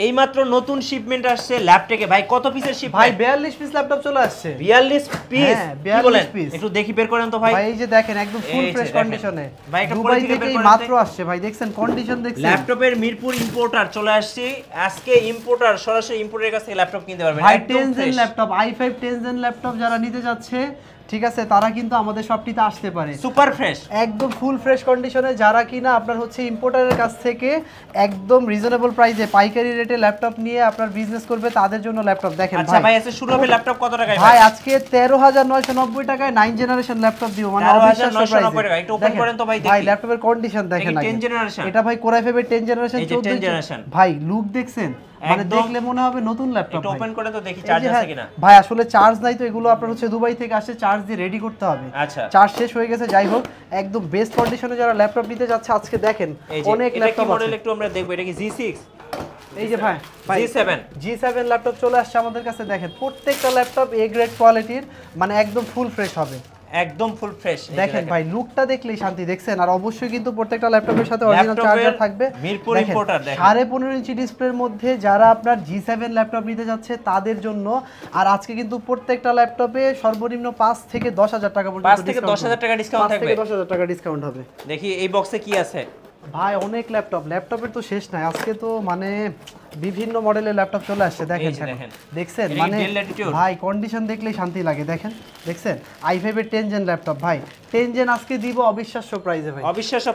এইমাত্র নতুন শিপমেন্ট আসছে ল্যাপটপে ভাই, কত পিসের শিপ ভাই? 42 পিস ল্যাপটপ চলে আসছে। 42 পিস? কি বলেন, পিস? একটু দেখি বের করেন তো ভাই। ভাই এই যে দেখেন একদম ফুল ফ্রেশ কন্ডিশনে, ভাই এটা দুবাই থেকে মাত্র আসছে ভাই, দেখছেন কন্ডিশন দেখছেন। ল্যাপটপের মিরপুর ইম্পোর্টার চলে আসছে আজকে, ইম্পোর্টার সরাসরি ইম্পোর্টের কাছ থেকে ল্যাপটপ কিনতে পারবেন। ভাই টেনজেন ল্যাপটপ, i5 টেনজেন ল্যাপটপ যারা নিতে যাচ্ছে, ঠিক আছে, তারা কিন্তু আমাদের শপটিতে আসতে পারে। সুপার ফ্রেশ, একদম ফুল ফ্রেশ কন্ডিশনে, যারা কিনা আপনার হচ্ছে ইম্পোর্টারের কাছ থেকে একদম রিজনেবল প্রাইসে পাইকারি রেটে ল্যাপটপ নিয়ে আপনার বিজনেস করবে, তাদের জন্য ল্যাপটপ দেখেন। আচ্ছা ভাই, আজকে শুরু হবে ল্যাপটপ কত টাকায় ভাই? আজকে 13990 টাকায় 9 জেনারেশন ল্যাপটপ দিব, মানে 13990 টাকা। একটু ওপেন করেন তো ভাই দেখি। ভাই ল্যাপটপের কন্ডিশন দেখেন আগে। 10 জেনারেশন এটা ভাই কোর i5 এর 10 জেনারেশন, 14 জেনারেশন। ভাই লুক দেখছেন, মানে দেখলে মনে হবে নতুন ল্যাপটপ। একটু ওপেন করে তো দেখি চার্জ আছে কিনা। ভাই আসলে চার্জ নাই তো, এগুলো আপনার হচ্ছে দুবাই থেকে আসে, চার্জ দিয়ে রেডি করতে হবে। আচ্ছা, চার্জ শেষ হয়ে গেছে। যাই হোক, একদম বেস্ট কন্ডিশনে যারা ল্যাপটপ নিতে যাচ্ছে আজকে দেখেন অনেক ল্যাপটপ আছে। মডেল একটু আমরা দেখব, এটা কি G6? এই যে ভাই G7 ল্যাপটপ চলে আসছে আমাদের কাছে। দেখেন প্রত্যেকটা ল্যাপটপ এ গ্রেড কোয়ালিটির, মানে একদম ফুল ফ্রেশ হবে, একদম ফুল ফ্রেশ। দেখেন ভাই লুকটা দেখলেই শান্তি, দেখছেন। আর অবশ্যই কিন্তু প্রত্যেকটা ল্যাপটপের সাথে অরিজিনাল চার্জার থাকবে। মিরপুর ইম্পোর্টার দেখেন 15.5 ইঞ্চি ডিসপ্লের মধ্যে যারা আপনার G7 ল্যাপটপ নিতে যাচ্ছে তাদের জন্য। আর আজকে কিন্তু প্রত্যেকটা ল্যাপটপে সর্বনিম্ন 5 থেকে 10,000 টাকা পর্যন্ত, 5 থেকে 10,000 টাকা ডিসকাউন্ট থাকবে। 5 থেকে 10,000 টাকা ডিসকাউন্ট হবে। দেখি এই বক্সে কি আছে ভাই। অনেক ল্যাপটপের তো শেষ নাই। আজকে তো মানে বিভিন্ন মডেলের ল্যাপটপ চলে আসছে, দেখেন দেখছেন, মানে ভাই কন্ডিশন দেখলেই শান্তি লাগে। দেখছেন i5 এর 10 জেন ল্যাপটপ ভাই, 10 জেন আজকে দিব অবিশ্বাস্য প্রাইসে ভাই, অবিশ্বাস্য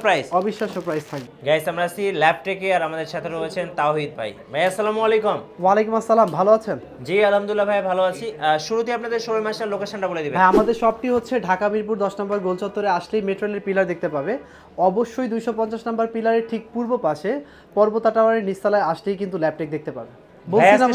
প্রাইস থাকবে। গাইস আমরা আছি ল্যাপটেকে, আর আমাদের সাথে রয়েছেন তাওহীদ ভাই। ভাই আসসালামু আলাইকুম। ওয়ালাইকুম আসসালাম, ভালো আছেন? জি আলহামদুলিল্লাহ ভাই, ভালো আছি। শুরুতে আপনাদের শোরুম আসলে লোকেশনটা বলে দিবেন। হ্যাঁ, আমাদের শপটি হচ্ছে ঢাকা মিরপুর 10 নম্বর গোল চত্বরে আসলেই মেট্রো রেলের পিলার দেখতে পাবে। অবশ্যই 250 নম্বর পিলারের ঠিক পূর্ব পাশে পর্বতা টাওয়ারের নিচতলায় আসলেই কিন্তু ল্যাপটেক দেখতে পাবে।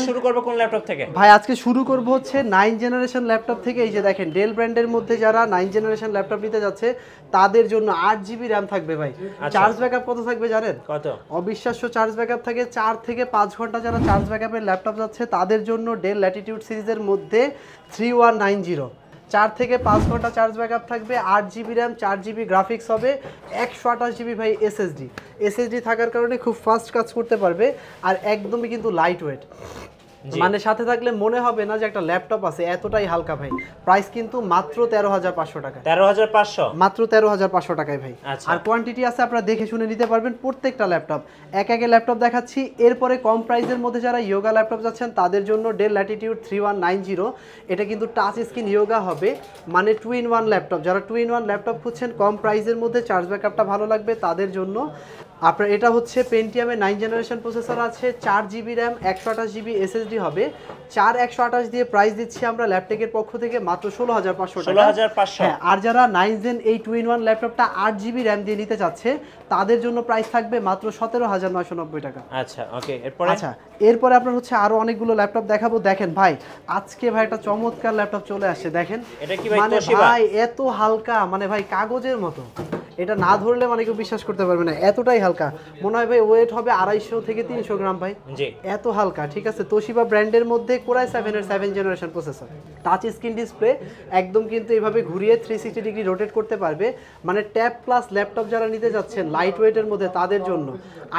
শুরু করব কোন ল্যাপটপ থেকে? ভাই আজকে শুরু করব হচ্ছে 9 জেনারেশন ল্যাপটপ থেকে। এই যে দেখেন ডেল ব্র্যান্ডের মধ্যে যারা 9 জেনারেশন ল্যাপটপ নিতে যাচ্ছে তাদের জন্য 8GB র্যাম থাকবে ভাই। চার্জ ব্যাকআপ কত থাকবে জানেন? কত? অবিশ্বাস্য চার্জ ব্যাকআপ থাকে 4 থেকে 5 ঘন্টা। যারা চার্জ ব্যাকআপের ল্যাপটপ যাচ্ছে তাদের জন্য ডেল ল্যাটিটিউড সিরিজের মধ্যে 3190 4 থেকে 5 ঘন্টা চার্জ ব্যাকআপ থাকবে, 8GB র্যাম, 4GB গ্রাফিক্স হবে, 128GB ভাই এসএসডি থাকার কারণে খুব ফাস্ট কাজ করতে পারবে। আর একদমই কিন্তু লাইট ওয়েট, মানে সাথে থাকলে মনে হবে না যে একটা ল্যাপটপ আছে, এতটাই হালকা ভাই। প্রাইস কিন্তু মাত্র 13,500 টাকা। 13,500 মাত্র 13,500 টাকায় ভাই। আর কোয়ান্টিটি আছে, আপনারা দেখে শুনে নিতে পারবেন প্রত্যেকটা ল্যাপটপ। এক ল্যাপটপ দেখাচ্ছি। এরপরে কম প্রাইসের মধ্যে যারা ইয়োগা ল্যাপটপ যাচ্ছেন তাদের জন্য ডেল ল্যাটিটিউড 3190। এটা কিন্তু টাচ স্ক্রিন ইয়োগা হবে, মানে 2-in-1 ল্যাপটপ। যারা 2-in-1 ল্যাপটপ খুঁজছেন কম প্রাইসের মধ্যে, চার্জ ব্যাকআপটা ভালো লাগবে তাদের জন্য। আপনার এটা হচ্ছে পেন্টিয়ামের 9 জেনারেশন প্রসেসর আছে, 4GB র্যাম, 128GB এসএসডি হবে। 4128 দিয়ে প্রাইস দিচ্ছি আমরা ল্যাপটপের পক্ষ থেকে মাত্র 16,500 টাকা। 16,500। হ্যাঁ, আর যারা 9 জেন এই 2-in-1 ল্যাপটপটা 8GB র্যাম দিয়ে নিতে চাচ্ছে তাদের জন্য প্রাইস থাকবে মাত্র 17,990 টাকা। আচ্ছা ওকে, এরপরে আপনার হচ্ছে আরো অনেকগুলো ল্যাপটপ দেখাবো। দেখেন ভাই আজকে ভাই একটা চমৎকার ল্যাপটপ চলে আসছে। দেখেন এটা কি ভাই? মানে ভাই এত হালকা, মানে ভাই কাগজের মতো। এটা না ধরলে মানে কেউ বিশ্বাস করতে পারবে না, এতটাই হালকা। মনে হয় ভাই ওয়েট হবে 250 থেকে 300 গ্রাম ভাই, এত হালকা। ঠিক আছে, তোশিবা ব্র্যান্ডের মধ্যে কোর i7 এর 7 generation processor, touch screen display, একদম কিন্তু এইভাবে ঘুরিয়ে 360 ডিগ্রি রোটেট করতে পারবে। মানে ট্যাব প্লাস ল্যাপটপ যারা নিতে যাচ্ছেন লাইট ওয়েটের মধ্যে তাদের জন্য।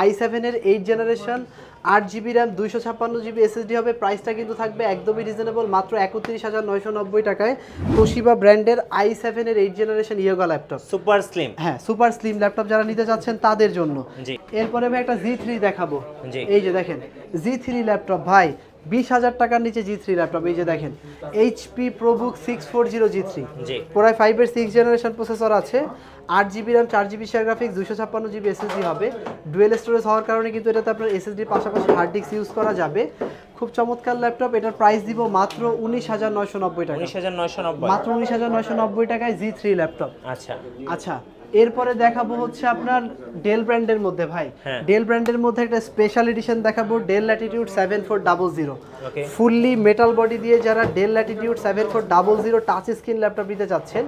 i7 এর 8 generation, 8GB RAM, 256GB SSD হবে। প্রাইসটা কিন্তু থাকবে একদমই রিজনেবল, মাত্র 31,990 টাকায়। তোশিবা ব্র্যান্ডের i7 এর 8 generation yoga laptop, super slim. হ্যাঁ, সুপার স্লিম ল্যাপটপ যারা নিতে যাচ্ছেন তাদের জন্য। এরপরে আমি একটা Z3 দেখাবো। এই যে দেখেন Z3 ল্যাপটপ ভাই, 20,000 টাকার নিচে G3 ল্যাপটপ। এই যে দেখেন HP ProBook 640 G3, core i5 এর 6 জেনারেশন প্রসেসর আছে, 8GB RAM, 4GB share graphics, 256GB SSD হবে। ডুয়েল স্টোরেজ হওয়ার কারণে কিন্তু এটাতে আপনার এসএসডির পাশাপাশি হার্ড ডিস্ক ইউজ করা যাবে। খুব চমৎকার ল্যাপটপ। এটার প্রাইস দিব মাত্র 19,990 টাকা। 19,990, মাত্র 19,990 টাকায় G3 ল্যাপটপ। আচ্ছা এরপরে দেখাবো হচ্ছে আপনার ডেল ব্র্যান্ডের মধ্যে ভাই। ডেল ব্র্যান্ডের মধ্যে একটা স্পেশাল এডিশন দেখাবো, del Latitude 7400। Fully metal body দিয়ে যারা del Latitude 7400 touch screen laptop নিতে চাচ্ছেন,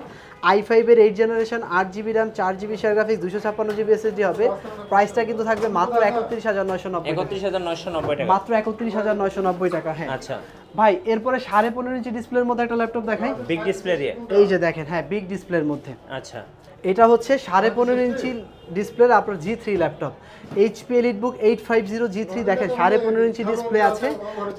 i5 এর 8 generation, 8GB RAM, 4GB share graphics, 256GB SSD হবে। প্রাইসটা কিন্তু থাকবে মাত্র 31,990 টাকা। মাত্র 31,990 টাকা। হ্যাঁ আচ্ছা ভাই, এরপরে 15.5 ইঞ্চি ডিসপ্লের মধ্যে একটা ল্যাপটপ দেখাই। বিগ ডিসপ্লে দিয়ে, এই যে দেখেন, হ্যাঁ বিগ ডিসপ্লের মধ্যে। আচ্ছা এটা হচ্ছে 15.5 ইঞ্চি ডিসপ্লের আপনার G3 laptop HP EliteBook 850 G3 দেখেন 15.5 ইঞ্চি ডিসপ্লে আছে।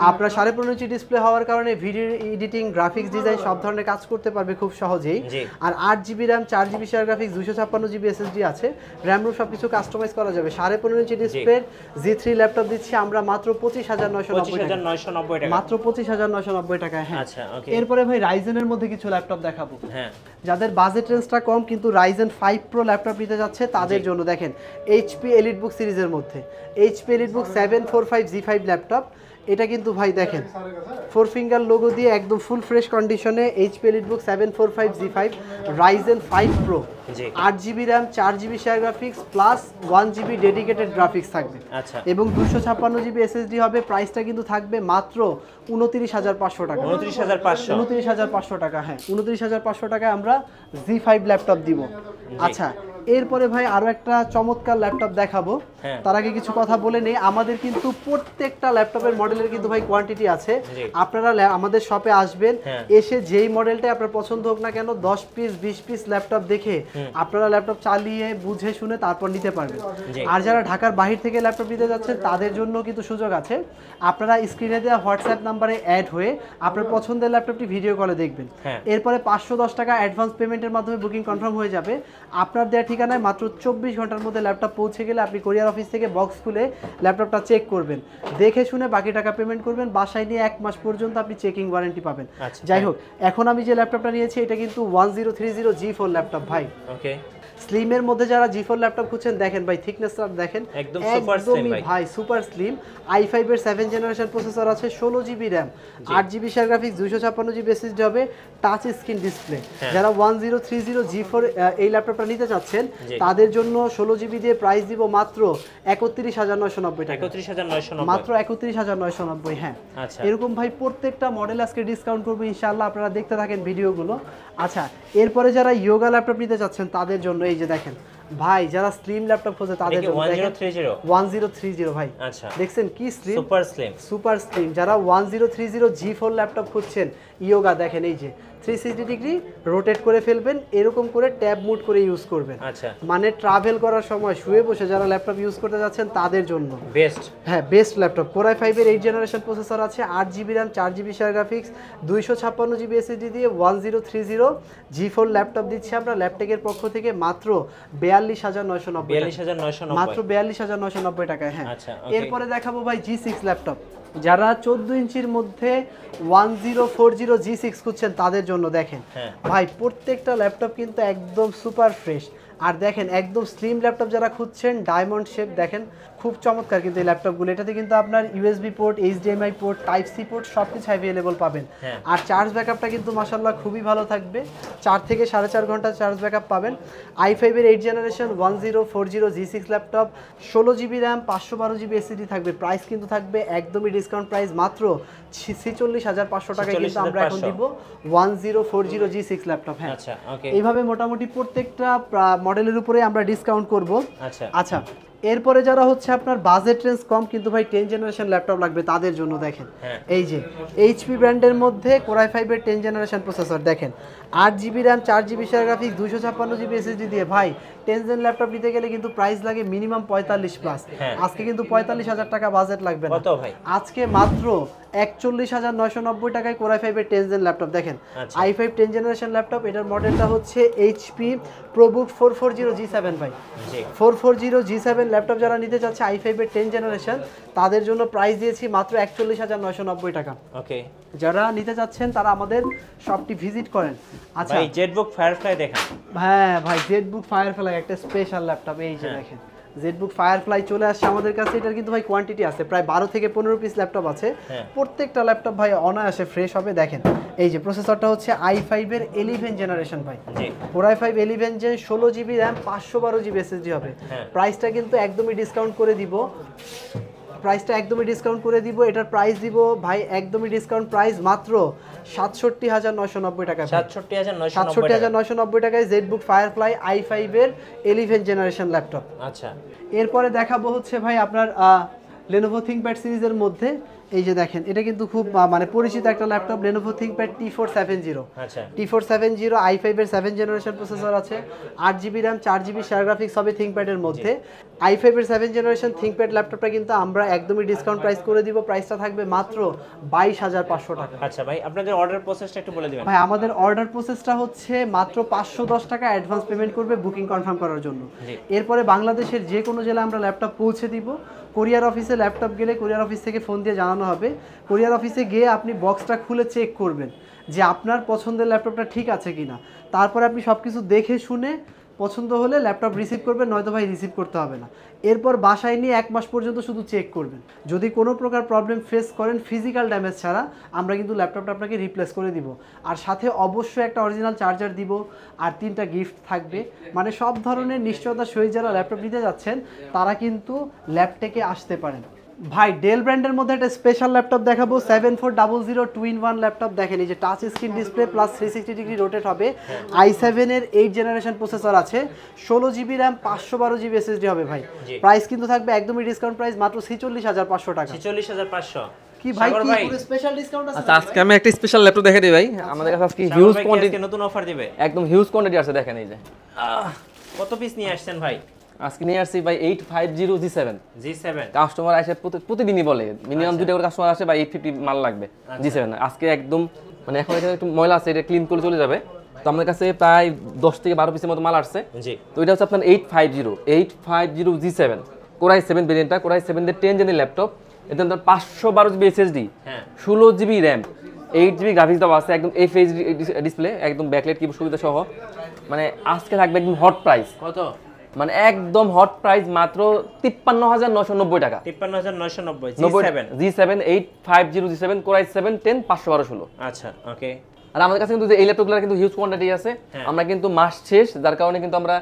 আপনার 15.5 ইঞ্চি ডিসপ্লে হওয়ার কারণে ভিডিও এডিটিং, গ্রাফিক্স ডিজাইন সব ধরনের কাজ করতে পারবে খুব সহজেই। আর 8GB RAM, 4GB share graphics, 256GB SSD আছে, র্যাম রোম সবকিছু কাস্টমাইজ করা যাবে। 15.5 ইঞ্চি ডিসপ্লের G3 ল্যাপটপ দিচ্ছি আমরা মাত্র 25,990 টাকা, মাত্র 25,990 টাকায়। হ্যাঁ আচ্ছা ওকে। এরপরে ভাই রাইজেনের মধ্যে কিছু ল্যাপটপ দেখাবো। হ্যাঁ যাদের বাজেট রেঞ্জটা কম কিন্তু Ryzen 5 Pro ল্যাপটপ নিতে যাচ্ছে তাদের জন্য দেখেন HP EliteBook সিরিজের মধ্যে HP EliteBook 745G5 ল্যাপটপ। এটা কিন্তু ভাই দেখেন 4 ফিঙ্গার লোগো দিয়ে একদম ফুল ফ্রেশ কন্ডিশনে HP EliteBook 745G5 Ryzen 5 Pro 8GB RAM, 4GB share graphics plus 1GB dedicated graphics থাকবে। আচ্ছা এবং 256GB SSD হবে। প্রাইসটা কিন্তু থাকবে মাত্র 29,500 টাকা। 29,500 টাকা। হ্যাঁ 29,500 টাকায় আমরা Z5 ল্যাপটপ দিব। আচ্ছা এরপরে ভাই আরো একটা চমৎকার ল্যাপটপ দেখাবো। তার আগে কিছু কথা বলে নেই, আমাদের কিন্তু প্রত্যেকটা ল্যাপটপের মডেলের কিন্তু ভাই কোয়ান্টিটি আছে। আপনারা আমাদের শপে আসবেন, এসে যেই মডেলটা আপনার পছন্দ হোক না কেন 10 পিস 20 পিস ল্যাপটপ দেখে আপনারা ল্যাপটপ চালিয়ে বুঝে শুনে তারপর নিতে পারবেন। আর যারা ঢাকার বাহির থেকে ল্যাপটপ নিতে যাচ্ছেন তাদের জন্য কিন্তু সুযোগ আছে। আপনারা স্ক্রিনে দেওয়া হোয়াটসঅ্যাপ নাম্বারে অ্যাড হয়ে আপনার পছন্দের ল্যাপটপটি ভিডিও কলে দেখবেন। এরপরে 510 টাকা অ্যাডভান্স পেমেন্টের মাধ্যমে বুকিং কনফার্ম হয়ে যাবে। আপনার দেওয়া ঠিকানায় মাত্র 24 ঘন্টার মধ্যে ল্যাপটপ পৌঁছে গেলে আপনি কুরিয়ার অফিস থেকে বক্স খুলে ল্যাপটপটা চেক করবেন, দেখে শুনে বাকি টাকা পেমেন্ট করবেন। বাসায় নিয়ে 1 মাস পর্যন্ত আপনি চেকিং ওয়ারেন্টি পাবেন। যাই হোক এখন আমি যে ল্যাপটপটা নিয়েছি এটা কিন্তু 1030 G4 ল্যাপটপ ভাই। ওকে স্লিমের মধ্যে যারা G4 ল্যাপটপ খুঁজছেন দেখেন ভাই থিকনেসটা দেখেন একদম সুপার স্লিম ভাই, সুপার স্লিম। i5 এর 7th জেনারেশন প্রসেসর আছে, 16GB RAM, 8GB share graphics, 256GB SSD হবে, টাচ স্ক্রিন ডিসপ্লে। যারা 1030 G4 এই ল্যাপটপটা নিতে চাচ্ছেন তাদের জন্য 16GB দিয়ে প্রাইস দিব মাত্র 31,990 টাকা। 31,990 মাত্র 31,990। হ্যাঁ এরকম ভাই প্রত্যেকটা মডেল আজকে ডিসকাউন্ট করব ইনশাআল্লাহ, আপনারা দেখতে থাকেন ভিডিওগুলো। আচ্ছা এরপরে যারা ইয়োগা ল্যাপটপ নিতে চাচ্ছেন তাদের জন্য এই যে দেখেন ভাই যারা স্লিম ল্যাপটপ খোঁজে তাদের জন্য 1030 ভাই। আচ্ছা দেখছেন কি স্লিম, সুপার স্লিম। যারা 1030 G4 ল্যাপটপ খুঁজছেন ইয়োগা দেখেন এই যে 360 ডিগ্রি রোটেট করে ফেলবেন, এরকম করে ট্যাব মুড করে ইউজ করবেন। আচ্ছা মানে ট্রাভেল করার সময় শুয়ে বসে যারা ল্যাপটপ ইউজ করতে যাচ্ছেন তাদের জন্য বেস্ট। হ্যাঁ বেস্ট ল্যাপটপ। Core i5 এর 8th জেনারেশন প্রসেসর আছে, 8GB RAM, 4GB share graphics, 256GB SSD দিয়ে 1030 G4 ল্যাপটপ দিচ্ছি আমরা ল্যাপটেকের পক্ষ থেকে মাত্র 42,990 মাত্র 42,990 টাকায়। হ্যাঁ এরপরে দেখাবো ভাই G6 ল্যাপটপ। যারা 14 ইঞ্চির মধ্যে 1040 G6 খুঁজছেন তাদের জন্য দেখেন ভাই প্রত্যেকটা ল্যাপটপ কিন্তু একদম সুপার ফ্রেশ। আর দেখেন একদম স্লিম ল্যাপটপ যারা খুঁজছেন ডায়মন্ড শেপ দেখেন খুব চমৎকার কিন্তু এই ল্যাপটপগুলো। এটাতে কিন্তু আপনার USB port, HDMI port, type C port সবকিছু অ্যাভেলেবল পাবেন। আর চার্জ ব্যাকআপটা কিন্তু মাশাআল্লাহ খুবই ভালো থাকবে, 4 থেকে 4.5 ঘন্টা চার্জ ব্যাকআপ পাবেন। i5 এর 8th generation 1040 G6 laptop, 16GB RAM, 512GB SSD থাকবে। প্রাইস কিন্তু থাকবে একদমই ডিসকাউন্ট প্রাইস মাত্র 46,500 টাকায় কিন্তু আমরা এখন দিব 1040 G6 ল্যাপটপ। হ্যাঁ এইভাবে মোটামুটি প্রত্যেকটা মডেলের উপরে আমরা ডিসকাউন্ট করব। আচ্ছা এরপরে যারা হচ্ছে আপনার বাজেট রেঞ্জ কম কিন্তু ভাই 10th জেনারেশন ল্যাপটপ লাগবে তাদের জন্য দেখেন এই যে HP ব্র্যান্ডের মধ্যে Core i5 এর 10th জেনারেশন প্রসেসর দেখেন, 8GB RAM, 4GB share graphics, 256GB SSD দিয়ে ভাই 10th জেন ল্যাপটপ নিতে গেলে কিন্তু প্রাইস লাগে মিনিমাম 45 প্লাস। আজকে কিন্তু 45,000 টাকা বাজেট লাগবে না, আজকে মাত্র 41,990 টাকায় Core i5 এর 10th জেন ল্যাপটপ দেখেন। i5 10th জেনারেশন ল্যাপটপ, এটার মডেলটা হচ্ছে HP ProBook 440 G7 ভাই। 440 G7 ল্যাপটপ যারা নিতে চাচ্ছে i5 এর 10th জেনারেশন তাদের জন্য প্রাইস দিয়েছি মাত্র 41,990 টাকা। ওকে যারা নিতে চাচ্ছেন তারা আমাদের শপটি ভিজিট করেন। আচ্ছা ভাই জেটবুক ফায়ারফ্লাই দেখেন। হ্যাঁ ভাই জেটবুক ফায়ারফ্লাই একটা স্পেশাল ল্যাপটপ, এই যে দেখেন জেটবুক ফায়ারফ্লাই চলে আসছে আমাদের কাছে। এটার কিন্তু ভাই কোয়ান্টিটি আছে, প্রায় 12 থেকে 15 পিস ল্যাপটপ আছে। প্রত্যেকটা ল্যাপটপ ভাই অনায়াসে ফ্রেশ হবে। দেখেন এই যে প্রসেসরটা হচ্ছে i5 এর 11th জেনারেশন ভাই, Core i5 11th gen, 16GB RAM, 512GB SSD হবে। প্রাইসটা কিন্তু একদমই ডিসকাউন্ট করে দিব, এটার প্রাইস দিব ভাই একদমই ডিসকাউন্ট প্রাইস মাত্র 67,990 টাকা। 67,990 টাকায় জেটবুক ফায়ারফ্লাই i5 এর 11th জেনারেশন ল্যাপটপ। আচ্ছা এরপরে দেখাবো হচ্ছে ভাই আপনার Lenovo ThinkPad সিরিজের মধ্যে এই যে দেখেন এটা কিন্তু খুব মানে পরিচিত একটা ল্যাপটপ Lenovo ThinkPad T470 আচ্ছা T470 i5 এর 7th জেনারেশন প্রসেসর আছে 8GB RAM 4GB share graphics হবে ThinkPad এর মধ্যে i5 এর 7th জেনারেশন ThinkPad ল্যাপটপটা কিন্তু আমরা একদমই ডিসকাউন্ট প্রাইস করে দিব প্রাইসটা থাকবে মাত্র 22500 টাকা আচ্ছা ভাই আপনাদের অর্ডার প্রসেসটা একটু বলে দিবেন ভাই আমাদের অর্ডার প্রসেসটা হচ্ছে মাত্র 510 টাকা অ্যাডভান্স পেমেন্ট করবে বুকিং কনফার্ম করার জন্য এরপরে বাংলাদেশের যে কোনো জেলায় আমরা ল্যাপটপ পৌঁছে দিব কুরিয়ার অফিসে ল্যাপটপ গেলে কুরিয়ার অফিস থেকে ফোন দিয়ে জানানো হবে কুরিয়ার অফিসে গিয়ে আপনি বক্সটা খুলে চেক করবেন যে আপনার পছন্দের ল্যাপটপটা ঠিক আছে কিনা তারপরে আপনি সব কিছু দেখে শুনে পছন্দ হলে ল্যাপটপ রিসিভ করবেন নয়তো ভাই রিসিভ করতে হবে না এরপর বাসায় নিয়ে 1 মাস পর্যন্ত শুধু চেক করবেন যদি কোনো প্রকার প্রবলেম ফেস করেন ফিজিক্যাল ড্যামেজ ছাড়া আমরা কিন্তু ল্যাপটপটা আপনাকে রিপ্লেস করে দিব আর সাথে অবশ্যই একটা অরিজিনাল চার্জার দিব আর 3টা গিফট থাকবে মানে সব ধরনের নিশ্চয়তার সহিত যারা ল্যাপটপ নিতে যাচ্ছেন তারা কিন্তু ল্যাপটেকে আসতে পারেন ভাই ডেল ব্র্যান্ডের মধ্যে একটা স্পেশাল ল্যাপটপ দেখাবো 7400 2-in-1 ল্যাপটপ দেখেন এই যে touch screen display plus 360 degree rotate হবে i7 এর 8th জেনারেশন প্রসেসর আছে 16GB RAM 512GB SSD হবে ভাই প্রাইস কিন্তু থাকবে একদমই ডিসকাউন্ট প্রাইস মাত্র 46500 টাকা 46500 কি ভাই কি পুরো স্পেশাল ডিসকাউন্ট আছে আচ্ছা আজকে আমি একটা স্পেশাল ল্যাপটপ দেখাই দিই ভাই আমাদের কাছে আজকে হিউজ কোয়ান্টিটি নতুন অফার দিবে একদম হিউজ কোয়ান্টিটি আছে দেখেন এই যে কত পিস নিয়ে আসছেন ভাই আজকে নিয়ে আসছি ভাই 850 G7 কাস্টমার আসে প্রতিদিনই বলে মিনিমাম 2টা করে কাস্টমার আসে বা 850 মাল লাগবে G7 আজকে একদম মানে এখন এটা একটু ময়লা আছে এটা ক্লিন করে চলে যাবে তো আমাদের কাছে প্রায় 10 থেকে 12 পিসের মতো মাল আসছে জি তো এটা হচ্ছে আপনার 850 G7 Core i7 ভেরিয়েন্টটা Core i7 এর 10 জেনের ল্যাপটপ এটা আপনার 512GB SSD হ্যাঁ 16GB RAM 8GB গ্রাফিক্স দেওয়া আছে একদম FHD ডিসপ্লে একদম ব্যাকলাইট কিবোর্ড সুবিধা সহ মানে আজকে থাকবে একদম হট প্রাইস কত মানে একদম হট প্রাইস মাত্র 53990 টাকা 53990 G7 850 G7 Core i7 10 512 আচ্ছা ওকে আর আমাদের কাছে কিন্তু এই ল্যাপটপগুলোর কিন্তু হিউজ কোয়ান্টিটি আছে আমরা কিন্তু মাস শেষ যার কারণে কিন্তু আমরা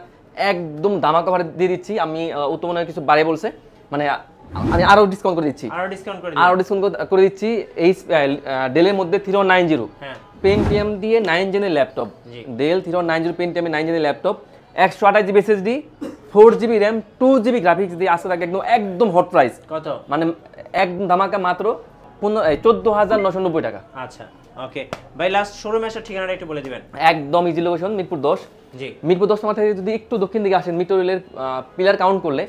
একদম ধামাকা অফার দিয়ে দিচ্ছি আমি উত্তম কিছু বাড়িয়ে বলছে মানে আমি আরো ডিসকাউন্ট করে দিচ্ছি করে দিচ্ছি এই ডেলের মধ্যে 3090 হ্যাঁ Pentium দিয়ে 9 জেনের ল্যাপটপ ডেল 3090 Pentium 9 জেনের laptop 128GB SSD 4GB RAM 2GB graphics দিয়ে আসতে থাকে একদম হট প্রাইস কত মানে একদম ধামাকা মাত্র 14990 টাকা আচ্ছা ওকে ভাই লাস্ট শোরুমে আসার ঠিকানাটা একটু বলে দিবেন একদম ইজি লোকেশন মিরপুর 10 জি মিরপুর 10 নম্বর থেকে যদি একটু দক্ষিণ দিকে আসেন মেট্রো রেলের পিলার কাউন্ট করলে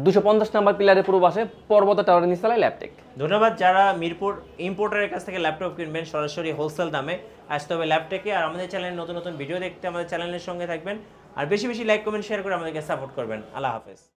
250 নম্বর পিলারের পূর্ব পাশে পর্বত টাওয়ারের নিচতলায় ল্যাপটেক ধন্যবাদ যারা মিরপুর ইম্পোর্টারের কাছ থেকে ল্যাপটপ কিনবেন সরাসরি হোলসেল দামে আসতে হবে ল্যাপটেকে আর আমাদের চ্যানেলে নতুন নতুন ভিডিও দেখতে আমাদের চ্যানেলের সঙ্গে থাকবেন আর বেশি বেশি লাইক কমেন্ট শেয়ার করে আমাদেরকে সাপোর্ট করবেন আল্লাহ হাফেজ